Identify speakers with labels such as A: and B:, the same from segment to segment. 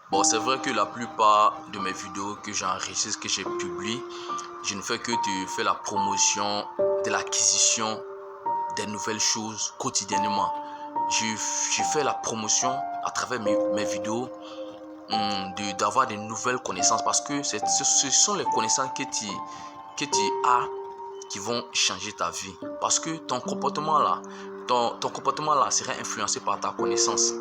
A: Bon, c'est vrai que la plupart de mes vidéos que j'enregistre, que je publie, je ne fais que de faire la promotion de l'acquisition des nouvelles choses quotidiennement. Je fais la promotion à travers mes vidéos d'avoir de nouvelles connaissances parce que ce sont les connaissances que tu as qui vont changer ta vie. Parce que ton comportement là serait influencé par ta connaissance.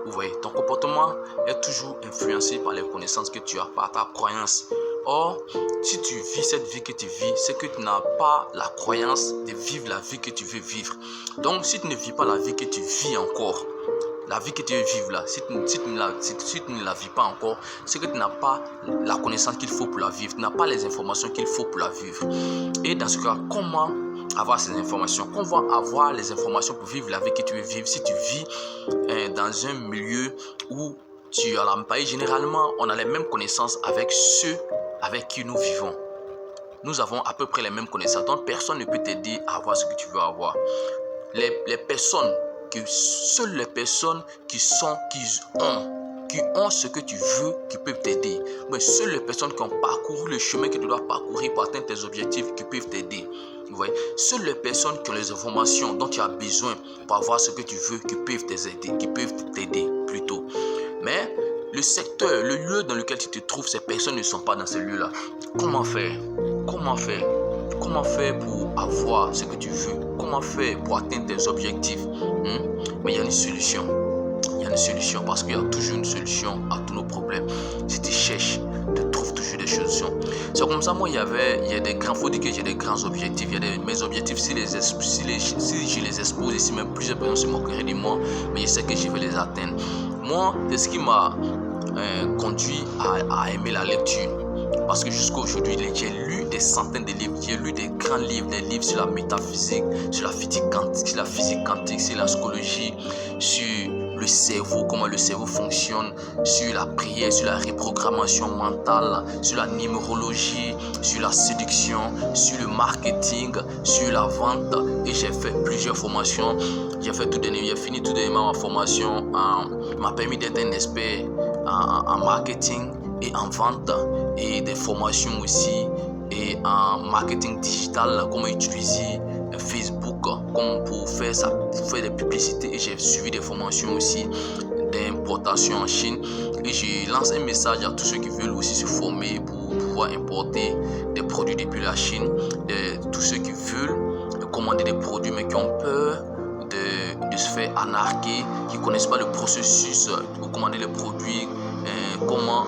A: Vous voyez, ton comportement est toujours influencé par les connaissances que tu as, par ta croyance. Or, si tu vis cette vie que tu vis, c'est que tu n'as pas la croyance de vivre la vie que tu veux vivre. Donc, si tu ne vis pas la vie que tu vis encore, la vie que tu veux vivre là, si tu ne la vis pas encore, c'est que tu n'as pas la connaissance qu'il faut pour la vivre, tu n'as pas les informations qu'il faut pour la vivre. Et dans ce cas, comment avoir ces informations? Comment avoir les informations pour vivre la vie que tu veux vivre si tu vis dans un milieu où tu as l'empaillé? Généralement, on a les mêmes connaissances avec ceux avec qui nous vivons. Nous avons à peu près les mêmes connaissances, donc personne ne peut t'aider à avoir ce que tu veux avoir. Seules les personnes qui ont ce que tu veux, qui peuvent t'aider. Mais seules les personnes qui ont parcouru le chemin que tu dois parcourir pour atteindre tes objectifs qui peuvent t'aider. Vous voyez? Seules les personnes qui ont les informations dont tu as besoin pour avoir ce que tu veux, qui peuvent t'aider plutôt. Mais le secteur, le lieu dans lequel tu te trouves, ces personnes ne sont pas dans ce lieu-là. Comment faire pour avoir ce que tu veux? Comment faire pour atteindre tes objectifs? Mais il y a une solution. Il y a une solution parce qu'il y a toujours une solution à tous nos problèmes. Si tu cherches, tu trouves toujours des solutions. C'est comme ça, moi, il y a des grands, faut dire que j'ai des grands objectifs. Mes objectifs, si je les expose ici, même plusieurs personnes se moqueraient de moi, mais je sais que je vais les atteindre. Moi, c'est ce qui m'a conduit à aimer la lecture. Parce que jusqu'à aujourd'hui, j'ai lu des centaines de livres. J'ai lu des grands livres, des livres sur la métaphysique, sur la physique quantique, sur la psychologie, sur le cerveau, comment le cerveau fonctionne, sur la prière, sur la reprogrammation mentale, sur la numérologie, sur la séduction, sur le marketing, sur la vente. Et j'ai fait plusieurs formations. J'ai fini tout dernièrement ma formation. M'a permis d'être un expert en marketing et en vente, et des formations aussi et en marketing digital, comment utiliser Facebook comme pour faire des publicités. Et j'ai suivi des formations aussi d'importation en Chine, et je lance un message à tous ceux qui veulent aussi se former pour pouvoir importer des produits depuis la Chine, tous ceux qui veulent commander des produits mais qui ont peur de se faire arnaquer, qui ne connaissent pas le processus pour commander les produits, comment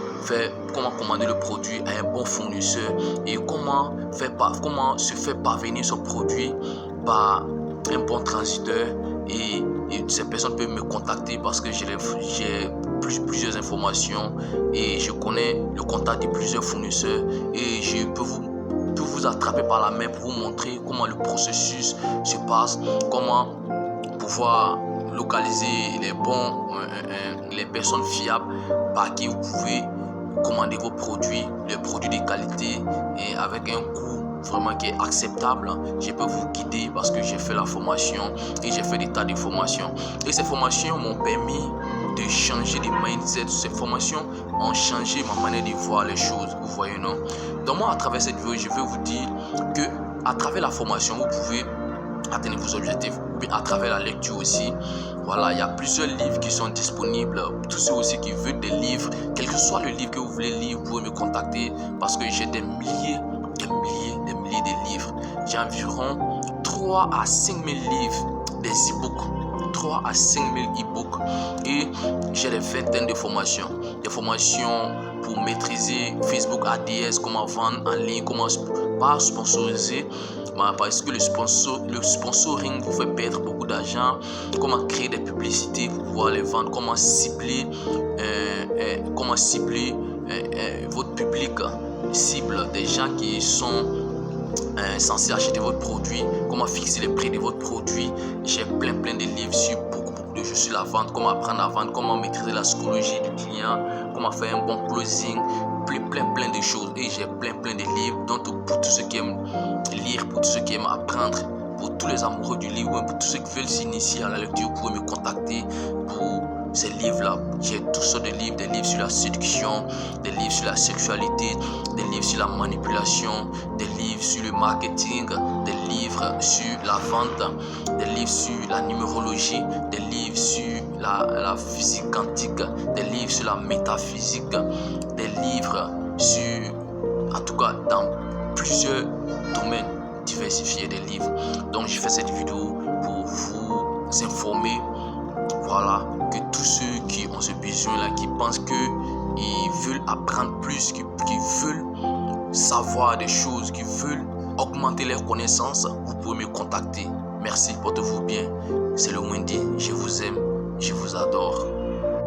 A: commander le produit à un bon fournisseur, et comment se faire parvenir ce produit par un bon transiteur. Et ces personnes peuvent me contacter parce que j'ai plusieurs informations et je connais le contact de plusieurs fournisseurs, et je peux vous attraper par la main pour vous montrer comment le processus se passe, comment pouvoir localiser les personnes fiables par qui vous pouvez commander vos produits, les produits de qualité et avec un coût vraiment qui est acceptable. Je peux vous guider parce que j'ai fait la formation et j'ai fait des tas de formations. Et ces formations m'ont permis de changer de mindset. Ces formations ont changé ma manière de voir les choses. Vous voyez, non? Donc moi, à travers cette vidéo, je vais vous dire que à travers la formation, vous pouvez atteindre vos objectifs, puis à travers la lecture aussi. Voilà, il y a plusieurs livres qui sont disponibles. Tous ceux aussi qui veulent des livres, quel que soit le livre que vous voulez lire, vous pouvez me contacter parce que j'ai des milliers de livres. J'ai environ 3 à 5 000 livres, des e-books. 3 à 5 000 e-books, et j'ai des vingtaines de formations. Des formations pour maîtriser Facebook ADS, comment vendre en ligne, comment pas sponsoriser, parce que le sponsoring vous fait perdre beaucoup d'argent, comment créer des publicités pour pouvoir les vendre, comment cibler votre public cible, des gens qui sont censés acheter votre produit, comment fixer les prix de votre produit. J'ai plein de livres sur beaucoup de choses sur la vente, comment apprendre à vendre, comment maîtriser la psychologie du client, comment faire un bon closing, plein de choses. Et j'ai plein de livres. Donc pour tous ceux qui aiment lire, pour tous ceux qui aiment apprendre, pour tous les amoureux du livre, pour tous ceux qui veulent s'initier à la lecture, vous pouvez me contacter pour ces livres-là. J'ai toutes sortes de livres, des livres sur la séduction, des livres sur la sexualité, des livres sur la manipulation, des livres sur le marketing, des livres sur la vente, des livres sur la numérologie, des livres sur la physique quantique, des livres sur la métaphysique, des livres sur, en tout cas dans plusieurs domaines diversifiés des livres. Donc je fais cette vidéo pour vous informer, voilà, que tous ceux qui ont ce besoin-là, qui pensent qu'ils veulent apprendre plus, qui veulent savoir des choses, qui veulent augmenter leurs connaissances, vous pouvez me contacter. Merci, portez-vous bien. C'est le Wendy, je vous aime, je vous adore.